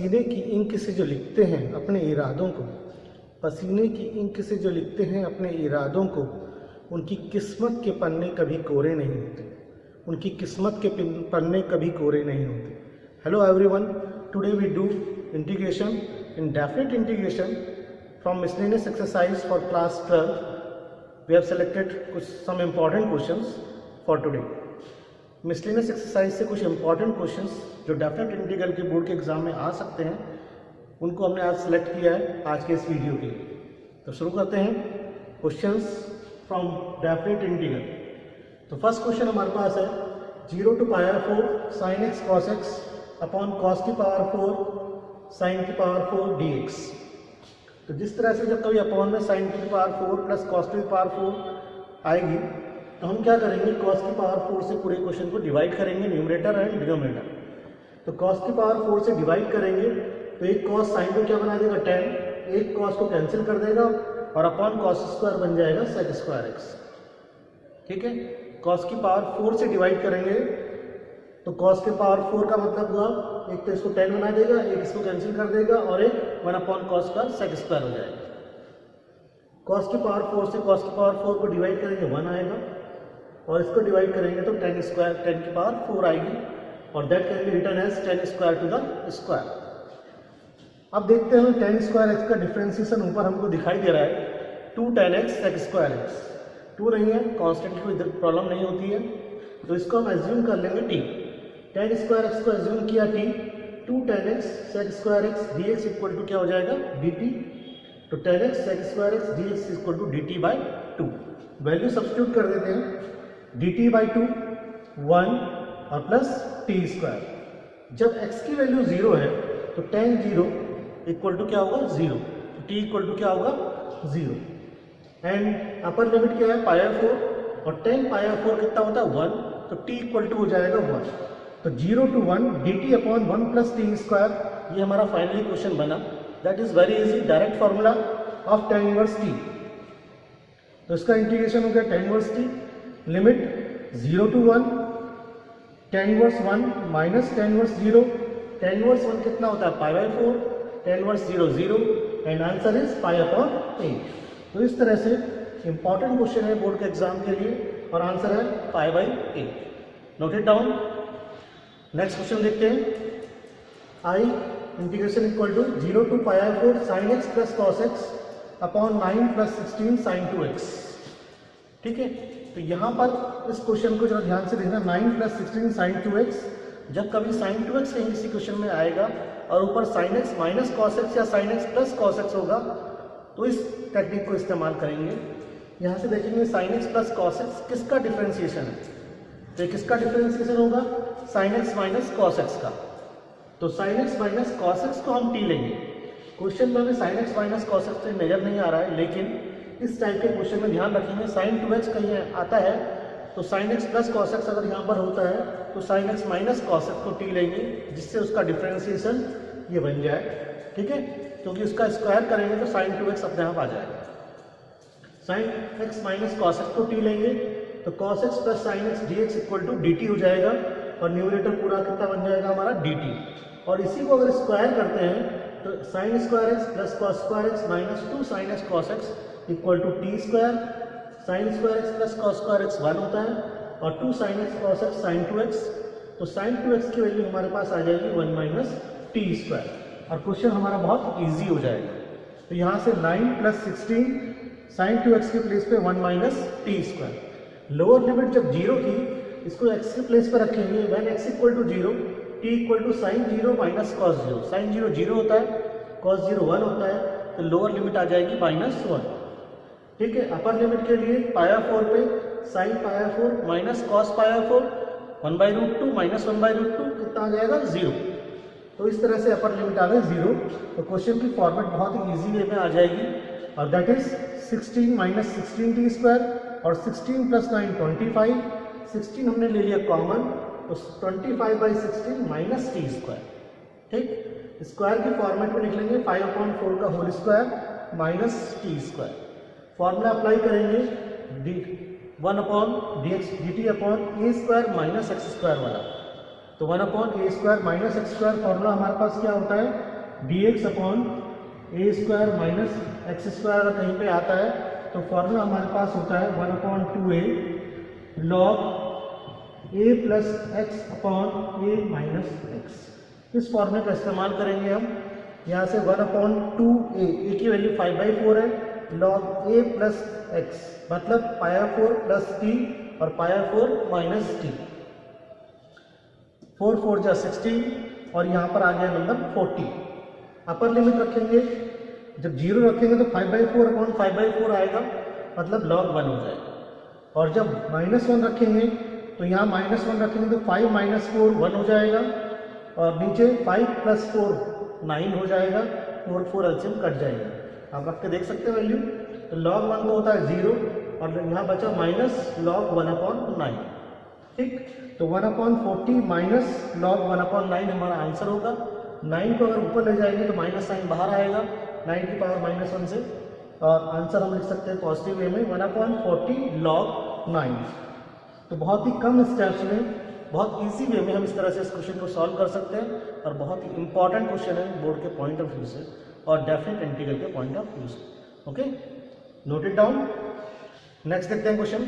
पसीने की इंक से जो लिखते हैं अपने इरादों को, पसीने की इंक से जो लिखते हैं अपने इरादों को, उनकी किस्मत के पन्ने कभी कोरे नहीं होते, उनकी किस्मत के पन्ने कभी कोरे नहीं होते। Hello everyone, today we do integration in definite integration from miscellaneous exercise for class 12. We have selected some important questions for today. Miscellaneous exercise से कुछ इंपॉर्टेंट क्वेश्चंस जो डेफिनेट इंटीग्रल के बोर्ड के एग्जाम में आ सकते हैं, उनको हमने आज सेलेक्ट किया है आज के इस वीडियो के लिए। तो शुरू करते हैं क्वेश्चंस फ्रॉम डेफिनेट इंटीग्रल। तो फर्स्ट क्वेश्चन हमारे पास है 0 to power 4 sin x cos x upon cos की पावर 4 sin की पावर 4 dx। तो जिस तरह से जब कभी अपॉन में sin की पावर 4 प्लस cos की पावर 4 आएगी तो हम क्या करेंगे, cos की पावर 4 से पूरे क्वेश्चन को डिवाइड करेंगे, न्यूमरेटर एंड डिनोमिनेटर। तो cos की पावर 4 से डिवाइड करेंगे तो एक cos sin को क्या बना देगा 10, एक cos को कैंसिल कर देगा और अपॉन cos स्क्वायर बन जाएगा sec स्क्वायर x। ठीक है, cos की पावर 4 से डिवाइड करेंगे तो cos के पावर 4 का मतलब हुआ एक तो इसको 10 बना देगा, एक इसको कैंसिल कर देगा और एक 1 अपॉन cos का sec स्क्वायर हो जाएगा। cos की पावर 4 से cos की पावर 4 को डिवाइड करेंगे 1 आएगा और इसको डिवाइड करेंगे तो 10 स्क्वायर 10 की पावर 4 आएगी और that can be written as 10 square to the square. अब देखते हैं 10 स्क्वायर एक्स का डिफरेंशिएशन ऊपर हमको दिखाई दे रहा है 2 tan x sec square x. 2 नहीं है, कांस्टेंट की कोई प्रॉब्लम नहीं होती है, तो इसको हम एज्यूम कर लेंगे t। 10 स्क्वायर एक्स को एज्यूम किया t, 2 tan x sec square x dx equal to क्या हो जाएगा dt। तो tan x sec square x dx equal to dt by 2। Value substitute कर देते हैं, dt बाई 2 1 और प्लस टी स्क्वायर। जब x की वैल्यू 0 है तो tan 0 इक्वल टू क्या होगा 0, तो t इक्वल टू क्या होगा 0 एंड अपर लिमिट क्या है पावर 4 और tan पावर 4 कितना होता है 1, तो t इक्वल टू हो जाएगा 1। तो 0 to 1 dt upon 1 plus T square, ये हमारा फाइनली क्वेश्चन बना। That is very easy, direct formula of tan inverse t। तो इसका इंटीग्रेशन हो गया tan inverse t, limit 0 to 1 tan inverse 1 minus tan inverse 0। tan inverse 1 कितना होता है pi by 4, tan inverse 0 0 and answer is pi upon 8। तो इस तरह से इंपॉर्टेंट क्वेश्चन है बोर्ड के एग्जाम के लिए और आंसर है pi by 8। Note it down. Next question देखते हैं, I integration equal to 0 to pi 4 sin x plus cos x upon 9 plus 16 sin 2x। ठीक है, तो यहाँ पर इस क्वेश्चन को जरा ध्यान से देखना, 9 प्लस 16 sin 2x। जब कभी sin 2x कहीं किसी क्वेश्चन में आएगा और ऊपर sin x minus cos x या sin x plus cos x होगा तो इस टेक्निक को इस्तेमाल करेंगे। यहाँ से देखेंगे sin x plus cos x किसका डिफरेंशिएशन है, तो किसका डिफरेंशिएशन होगा sin x minus cos x का। तो sin x minus cos x को हम t लेंगे। क्वेश्चन में हमें sin x minus cos x से नजर नहीं आ रहा है, लेकिन इस टाइप के क्वेश्चन में ध्यान रखेंगे sin 2x कहीं आता है तो sin x plus cos x अगर यहाँ पर होता है तो sin x minus cos x को t लेंगे, जिससे उसका डिफरेंशिएशन ये बन जाए। ठीक है, क्योंकि उसका स्क्वायर करेंगे तो sin 2x अपने आप आ जाएगा। sin x minus cos x को t लेंगे तो cos x plus sin x dx equal to dt हो जाएगा और न्यूमरेटर पूरा कितना बन जाएगा हमारा dt। और इसी को अगर स्क्वायर करते हैं तो sin square x plus cos square x minus 2 sin x cos x equal to T square. sin square x plus cos square x 1 होता है और 2 sin x cos x sin 2x। तो sin 2x की value हमारे पास आ जाएगी 1 minus T square और question हमारा बहुत इजी हो जाएगा। तो यहाँ से 9 प्लस 16 sin 2x के प्लेस पे 1 minus T square. Lower limit जब 0 थी इसको x के प्लेस पर रखेंगे, when x equal to 0 t equal to sin 0 minus cos 0। sin 0 0 होता है, cos 0 1 होता है, तो लोअर लिमिट आ जाएगी माइनस 1। ठीक है, अपर लिमिट के लिए पाया 4 पे sin पाया 4 माइनस cos पाया 4 1 by root 2 minus 1 by root 2 कितना आ जाएगा 0। तो इस तरह से अपर लिमिट आ गई 0। तो क्वेश्चन की फॉर्मेट बहुत ही ईजी वे में आ जाएगी और that is 16 minus 16 T square और 16 प्लस 9 25। 16 हमने ले लिया कॉमन तो 25 बाई 16 माइनस टी स्क्वायर। ठीक, स्क्वायर की फॉर्मेट में लिख लेंगे 5/4 का whole square minus T square. Formula apply करेंगे 1 upon dt upon a square minus x square वाला। तो 1 upon a square minus x square formula हमारे पास क्या होता है d x upon a square minus x square अगर कहीं पे आता है तो फॉर्मूला हमारे पास होता है 1/2a लॉग ए प्लस एक्स अपॉन ए माइनस एक्स। इस फॉर्मूले का इस्तेमाल करेंगे हम। यहाँ से 1/2a, ए की वैल्यू 5/4 है, लॉग ए प्लस एक्स मतलब π/4 प्लस टी और π/4 माइनस टी। 4 4 जा 16 और यहाँ पर आ गया नंबर 40। अपर लिमिट रखेंगे, जब 0 रखेंगे तो 5/4 अपॉन 5/4 आएगा मतलब log 1 हो जाएगा। और जब -1 रखेंगे तो यहाँ -1 रखेंगे तो 5 - 4 1 हो जाएगा और नीचे 5 + 4 9 हो जाएगा, 4 4 एलसीएम कट जाएगा। आप रख के देख सकते हैं वैल्यू। तो log 1 तो होता है 0 और यहाँ बचा -log 1/9। ठीक, तो 1/40 माइनस log 1/9 हमारा आंसर होगा। 9 को अगर ऊपर ले जाएंगे तो माइनस साइन बाहर आएगा 9 की पावर -1 से, और आंसर हम लिख सकते हैं पॉजिटिव वे में 1/40 log 9। तो बहुत ही कम स्टेप्स में, बहुत इजी वे में हम इस तरह से इस क्वेश्चन को सॉल्व कर सकते हैं और बहुत ही इंपॉर्टेंट क्वेश्चन है बोर्ड के पॉइंट ऑफ व्यू से और डेफिनेट इंटीग्रल के पॉइंट ऑफ व्यू से। Okay, note it down. Next देखते हैं question.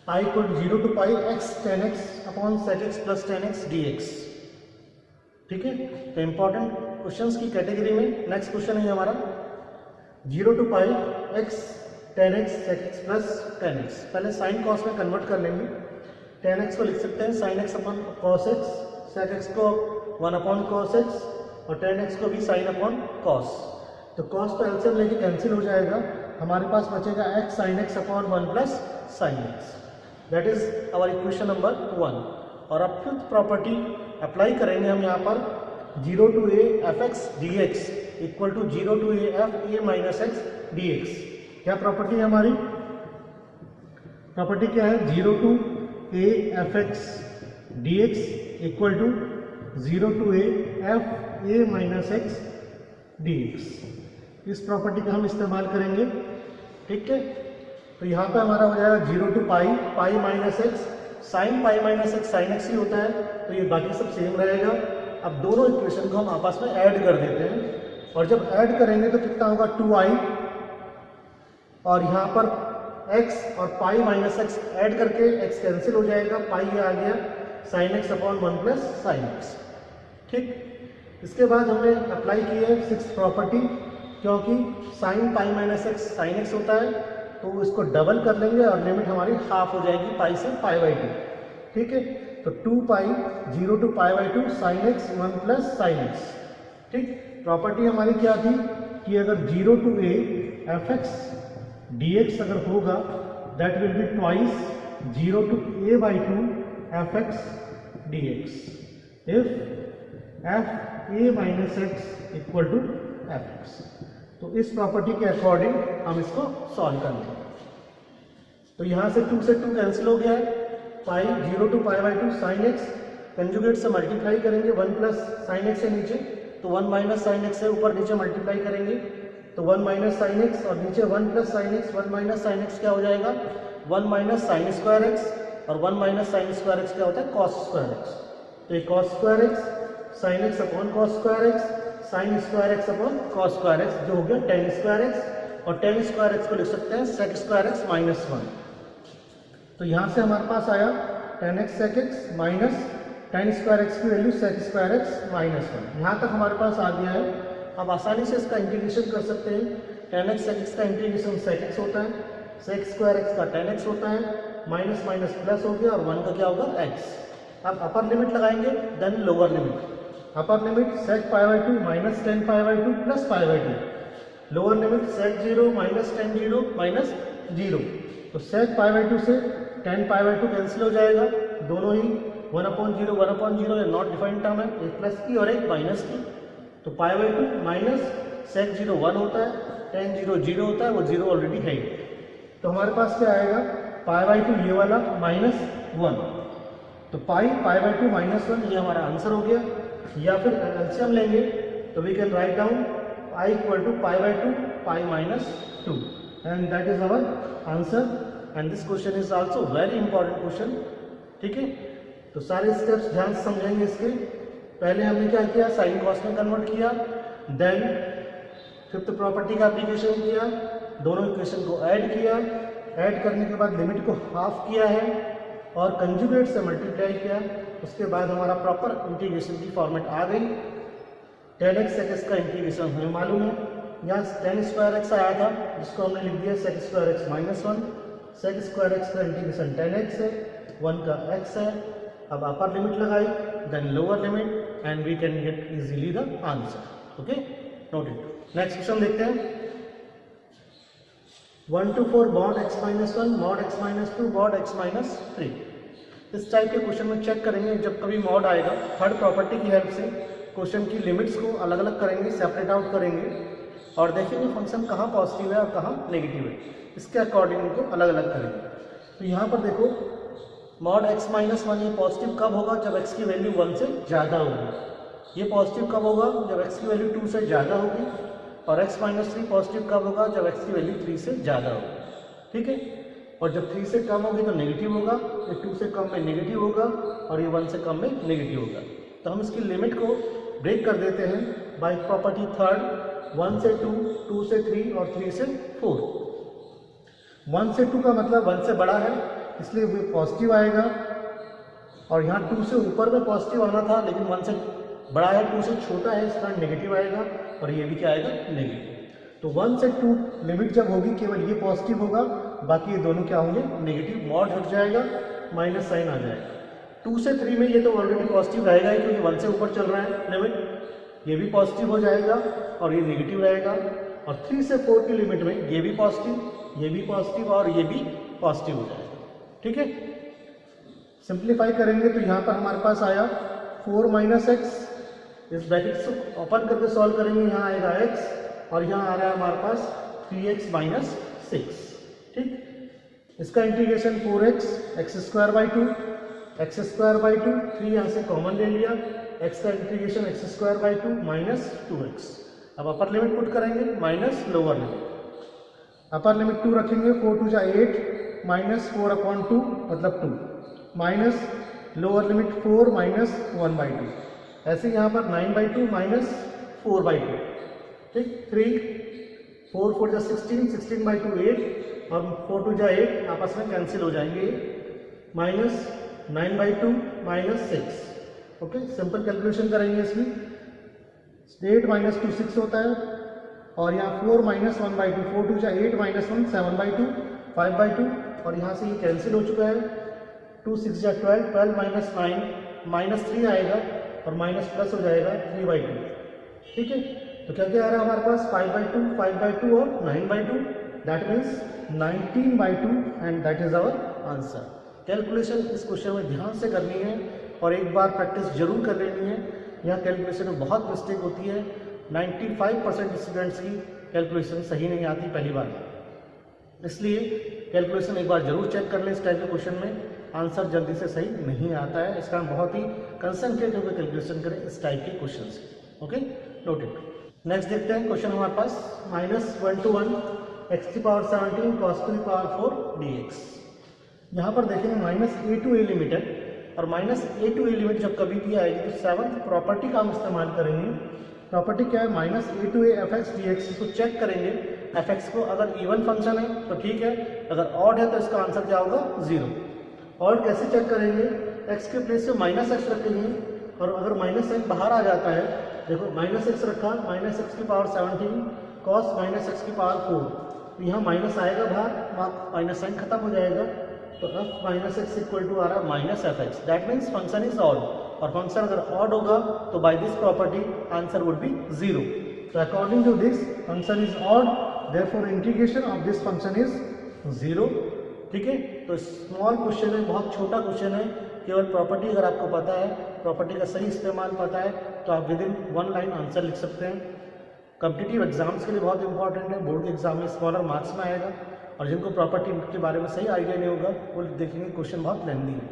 I = 0 to pi x tan x upon sec x plus tan x dx। ठीक है, तो इंपॉर्टेंट क्वेश्चंस की कैटेगरी में नेक्स्ट क्वेश्चन है हमारा 0 to pi x tan x sec x plus tan x। पहले साइन कॉस में convert कर लेंगे। tan x को लिख सकते हैं sin x upon cos x, sec x को 1/cos x और tan x को भी sin अपॉन cos। तो cos तो एलसीएम लेके कैंसिल हो जाएगा, हमारे पास बचेगा x sin x upon 1 plus sin x। That is our equation number 1। और अब फिफ्थ प्रॉपर्टी अप्लाई करेंगे हम यहाँ पर 0 to a fx dx equal to 0 to a f a minus x dx। क्या प्रॉपर्टी है हमारी? प्रॉपर्टी क्या है? 0 to a fx dx equal to 0 to a f a minus x dx। इस प्रॉपर्टी का हम इस्तेमाल करेंगे। ठीक है, तो यहाँ पे हमारा हो जाएगा 0 to pi minus x, sine pi minus x sine x ही होता है, तो ये बाकी सब सेम रहेगा। अब दोनों इक्वेशन को हम आपस में ऐड कर देते हैं और जब ऐड करेंगे तो कितना होगा 2i और यहाँ पर x और पाई माइनस एक्स ऐड करके x कैंसिल हो जाएगा, पाई ये आ गया sine x upon 1 plus sine x. ठीक, इसके बाद हमने अप्लाई की है सिक्स्थ प्रॉपर्टी, क्योंकि sign pi minus x sine x होता है तो इसको डबल कर लेंगे और लिमिट हमारी हाफ हो जाएगी पाई से π/2। ठीक है, तो 2 0 to π/2 sin x 1 plus sine x. ठीक, प्रॉपर्टी हमारी क्या थी कि अगर 0 to a fx dx अगर होगा that will be twice 0 to a/2 fx dx if f a minus x equal to fx। तो इस प्रॉपर्टी के अकॉर्डिंग हम इसको सॉल्व कर लेंगे। तो यहाँ से 2 से 2 कैंसिल हो गया है, पाई 0 to π/2 साइन एक्स, कंजुगेट से मल्टीप्लाई करेंगे 1 प्लस साइन एक्स है नीचे, तो 1 माइनस साइन एक्स है ऊपर नीचे मल्टीप्लाई करेंगे तो 1 माइनस साइन एक्स और नीचे 1 plus sine x. 1 minus sine x क्या हो जाएगा 1 माइनस साइन स्क्वायर एक्स और 1 माइनस साइन स्क्वायर एक्स क्या होता है कॉस स्क्वायर एक्स। तो ये cos square x sine x upon cos square x sine square x upon cos square x जो हो गया टेन स्क्वायर एक्स, और टेन स्क्वायर एक्स को लिख सकते हैं सेक स्क्वायर एक्स माइनस 1। तो यहाँ से हमारे पास आया ten x sec x minus ten square x की value sec square x minus 1। यहाँ तक हमारे पास आ गया है। अब आसानी से इसका इंटीग्रेशन कर सकते हैं। टेन एक्स सेक एक्स का इंटीग्रेशन सेक एक्स होता है, सेक स्क्वायर एक्स का टेन एक्स होता है, माइनस माइनस प्लस हो गया और 1 का क्या होगा एक्स। अब अपर लिमिट लगाएंगे then lower limit. Upper limit sec π/2 minus ten π/2 plus π/2, lower limit sec 0 minus ten 0 minus 0। तो सेक π/2 से टेन π/2 कैंसिल हो जाएगा, दोनों ही 1/0 1/0 ये नॉट डिफाइंड टर्म है, एक प्लस की और एक माइनस की। तो π/2 माइनस सेक 0 1 होता है, टेन 0 0 होता है, वो 0 ऑलरेडी है। तो हमारे पास क्या आएगा π/2 ये वाला माइनस 1, तो π/2 माइनस 1 ये हमारा आंसर हो गया। या फिर एलसीएम लेंगे तो we can write down I equal to π/2 pi minus 2 and that is our answer. And this question is also very important question. ठीक है, तो सारे स्टेप्स ध्यान से समझेंगे इसके। पहले हमने क्या किया, साइन कॉस में कन्वर्ट किया, देन फिफ्थ प्रॉपर्टी का एप्लीकेशन किया, दोनों इक्वेशन को ऐड किया, ऐड करने के बाद लिमिट को हाफ किया है और कंजुगेट से मल्टीप्लाई किया। उसके बाद हमारा प्रॉपर इंटीग्रेशन की फॉर्मेट आ गई। tan x sec x का इंटीग्रेशन हमें मालूम है, यहाँ tan स्क्वायर x आया था जिसको हमने लिख दिया sec square x -1, sec square x का इंटीग्रेशन tan x है, 1 का x है। अब अपर लिमिट लगाई, then lower limit, and we can get easily the answer. Okay, note it. Next question देखते हैं। 1 to 4 mod x -1 mod x -2 mod x -3। इस type के क्वेश्चन में चेक करेंगे, जब कभी मॉड आएगा थर्ड प्रॉपर्टी की हेल्प से क्वेश्चन की लिमिट्स को अलग अलग करेंगे, सेपरेट आउट करेंगे और देखेंगे फंक्शन कहाँ पॉजिटिव है और कहाँ नेगेटिव है, इसके अकॉर्डिंग इनको अलग अलग करेंगे। तो यहाँ पर देखो mod x -1 ये पॉजिटिव कब होगा, जब x की वैल्यू 1 से ज़्यादा होगी। ये पॉजिटिव कब होगा, जब x की वैल्यू 2 से ज़्यादा होगी। और x -3 पॉजिटिव कब होगा, जब x की वैल्यू 3 से ज़्यादा होगी। ठीक है, और जब 3 से कम होगी तो नेगेटिव होगा, ये 2 से कम में नेगेटिव होगा और ये 1 से कम में नेगेटिव होगा। तो हम इसकी लिमिट को ब्रेक कर देते हैं बाय प्रॉपर्टी थर्ड, 1 से 2, 2 से 3 और 3 से 4। 1 से 2 का मतलब 1 से बड़ा है इसलिए वो पॉजिटिव आएगा, और यहाँ 2 से ऊपर में पॉजिटिव आना था लेकिन 1 से बड़ा है, 2 से छोटा है, इसका नेगेटिव आएगा और ये भी क्या आएगा, नेगेटिव। तो 1 से 2 लिमिट जब होगी केवल ये पॉजिटिव होगा, बाकी ये दोनों क्या होंगे, नेगेटिव। मॉड हट जाएगा, माइनस साइन आ जाएगा। 2 से 3 में ये तो ऑलरेडी पॉजिटिव रहेगा ही क्योंकि 1 से ऊपर चल रहा है लिमिट, ये भी पॉजिटिव हो जाएगा और ये नेगेटिव रहेगा। और 3 से 4 की लिमिट में ये भी पॉजिटिव, ये भी पॉजिटिव और ये भी पॉजिटिव हो जाएगा। ठीक है, सिंप्लीफाई करेंगे तो यहाँ पर हमारे पास आया 4 - x, इस ब्रैकेट को ओपन करके सॉल्व करेंगे, यहाँ आएगा x और यहाँ आ रहा है हमारे पास 3x - 6। ठीक, इसका इंटीग्रेशन 4x x²/2 x²/2, 3 यहाँ से कॉमन ले लिया, x का इंटीग्रेशन x²/2 -2x। अब अपर लिमिट पुट करेंगे minus lower limit, upper limit 2 रखेंगे, 4 2 8 -4/2 मतलब 2 माइनस लोअर लिमिट 4 -1/2। ऐसे यहाँ पर 9/2 -4/2। ठीक, 3 4 4 16 16/2 8 और 4 2 8 आपस में कैंसिल हो जाएंगे, -9/2 -6। ओके, सिंपल कैलकुलेशन करेंगे इसकी, 8 -2 6 होता है और यहाँ 4 -1/2, 4 2 8 -1 7/2 5/2 और यहाँ से ये कैंसिल हो चुका है, 2 6 12 12 -9 -3 आएगा और माइनस प्लस हो जाएगा 3/2। ठीक है, तो क्या क्या आ रहा है हमारे पास 5/2 5/2 और 9/2, that means 19/2 and that is our answer. Calculation इस क्वेश्चन में ध्यान से करनी है और एक बार प्रैक्टिस जरूर कर लेनी है। यहाँ कैलकुलेशन में बहुत मिस्टेक होती है, 95% स्टूडेंट्स की कैलकुलेशन सही नहीं आती पहली बार, इसलिए कैलकुलेशन एक बार जरूर चेक कर लें। इस टाइप के क्वेश्चन में आंसर जल्दी से सही नहीं आता है, इसका हम बहुत ही कंसंट्रेट होकर कैलकुलेशन करें इस टाइप के क्वेश्चन से। Okay, noted. नेक्स्ट देखते हैं क्वेश्चन हमारे पास -1 to 1 x⁻17 cos⁴ dx। यहाँ पर देखेंगे -a to a लिमिट है और -a to a लिमिट जब कभी भी आएगी तो 7th प्रॉपर्टी का हम इस्तेमाल करेंगे। प्रॉपर्टी क्या है, -a to a fx dx। इसको चेक करेंगे fx को, अगर इवन फंक्शन है तो ठीक है, अगर ऑड है तो इसका आंसर क्या होगा, 0। और कैसे चेक करेंगे, x के प्लेस पे -x रखेंगे और अगर -x बाहर आ जाता है, देखो -x रखा, -x⁻17 cos -x⁴, तो यहाँ माइनस आएगा बाहर, माइनस साइन खत्म हो जाएगा, तो f -x इक्वल टू आ रहा है -fx, that means function is odd, और फंक्शन अगर ऑड होगा तो by this property answer would be 0। तो according to this function is odd, therefore integration of this function is 0। ठीक है, तो स्मॉल क्वेश्चन है, बहुत छोटा क्वेश्चन है, केवल प्रॉपर्टी अगर आपको पता है, प्रॉपर्टी का सही इस्तेमाल पता है तो आप विद इन 1 लाइन आंसर लिख सकते हैं। कॉम्पिटिटिव एग्जाम्स के लिए बहुत इंपॉर्टेंट है, बोर्ड के एग्जाम में स्मॉलर मार्क्स में आएगा, और जिनको प्रॉपर्टी के बारे में सही आइडिया नहीं होगा वो देखेंगे क्वेश्चन बहुत लेंथी है,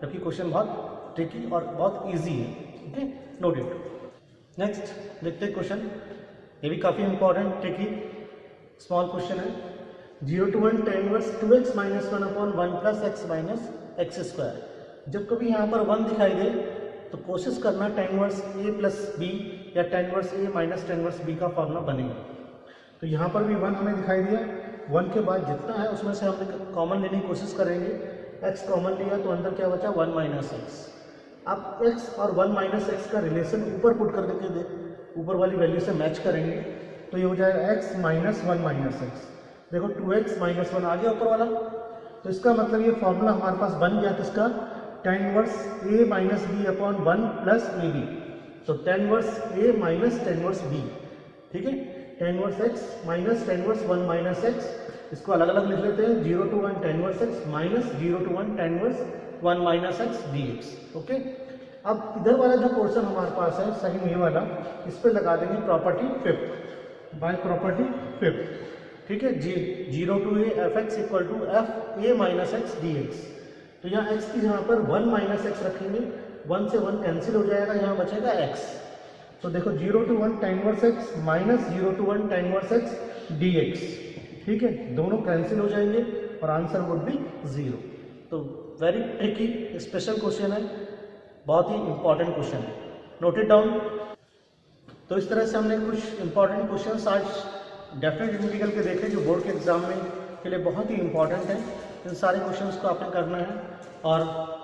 जबकि क्वेश्चन बहुत ट्रिकी और बहुत ईजी है। Okay, note it. नेक्स्ट देखते हैं क्वेश्चन, ये भी काफ़ी इंपॉर्टेंट ट्रिकी स्मॉल क्वेश्चन है। 0 to 1 tan inverse 2x - 1/1 + x - x²। जब कभी यहाँ पर 1 दिखाई दे तो कोशिश करना tan इनवर्स ए प्लस बी या tan इनवर्स ए माइनस tan इनवर्स बी का फॉर्मूला बनेगा। तो यहाँ पर भी 1 हमें दिखाई दिया, 1 के बाद जितना है उसमें से हम कॉमन लेने की कोशिश करेंगे। x कॉमन लिया तो अंदर क्या बचा 1 माइनस एक्स। अब x और 1 माइनस एक्स का रिलेशन ऊपर पुट कर देके ऊपर वाली वैल्यू से मैच करेंगे तो ये हो जाएगा x माइनस 1 माइनस एक्स। देखो 2x माइनस 1 आ गया ऊपर वाला, तो इसका मतलब ये फॉर्मूला हमारे पास बन गया किसका, tan inverse a minus b upon 1 plus a b. तो tan inverse a minus tan inverse b, ठीक है, tan inverse x minus tan inverse 1 minus x, इसको अलग अलग लिख लेते हैं 0 to 1 tan inverse x minus 0 to 1 tan inverse 1 minus x dx। Okay, अब इधर वाला जो पोर्शन हमारे पास है सेकंड ये वाला, इस पे लगा देंगे property fifth, by property fifth, ठीक है जी। 0 to a f x equal to f a minus x d x. तो यहाँ x की जहाँ पर 1 माइनस एक्स रखेंगे, 1 से 1 कैंसिल हो जाएगा, यहाँ बचेगा x। तो देखो 0 to 1 tan inverse x minus 0 to 1 tan inverse x dx, ठीक है, दोनों कैंसिल हो जाएंगे और आंसर वुड बी 0। तो वेरी ट्रिकी स्पेशल क्वेश्चन है, बहुत ही इंपॉर्टेंट क्वेश्चन है, नोट इट डाउन। तो इस तरह से हमने कुछ इंपॉर्टेंट क्वेश्चन आज डेफिनेट मेडिकल के देखे जो बोर्ड के एग्जाम में के लिए बहुत ही इंपॉर्टेंट है। इन सारे क्वेश्चंस को आपने करना है और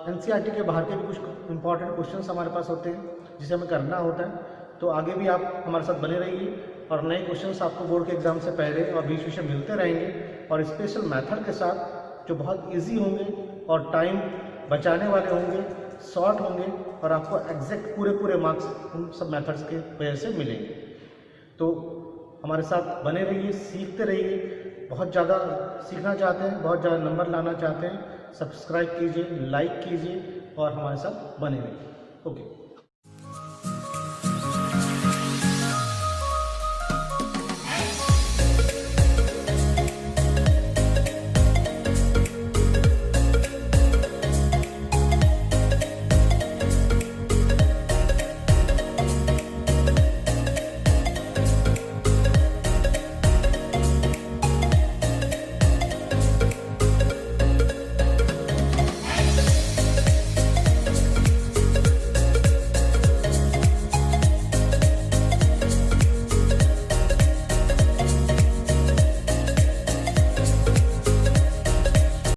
एनसीईआरटी के बाहर के भी कुछ इंपॉर्टेंट क्वेश्चंस हमारे पास होते हैं जिसे हमें करना होता है। तो आगे भी आप हमारे साथ बने रहिए और नए क्वेश्चंस आपको बोर्ड के एग्जाम से पहले और बीच बीच में मिलते रहेंगे और स्पेशल मेथड के साथ जो बहुत ईजी होंगे और टाइम बचाने वाले होंगे, शॉर्ट होंगे और आपको एग्जैक्ट पूरे मार्क्स उन सब मेथड्स के वजह से मिलेंगे। तो हमारे साथ बने रहिए, सीखते रहिए। बहुत ज़्यादा सीखना चाहते हैं, बहुत ज़्यादा नंबर लाना चाहते हैं, सब्सक्राइब कीजिए, लाइक कीजिए और हमारे साथ बने रहिए। ओके।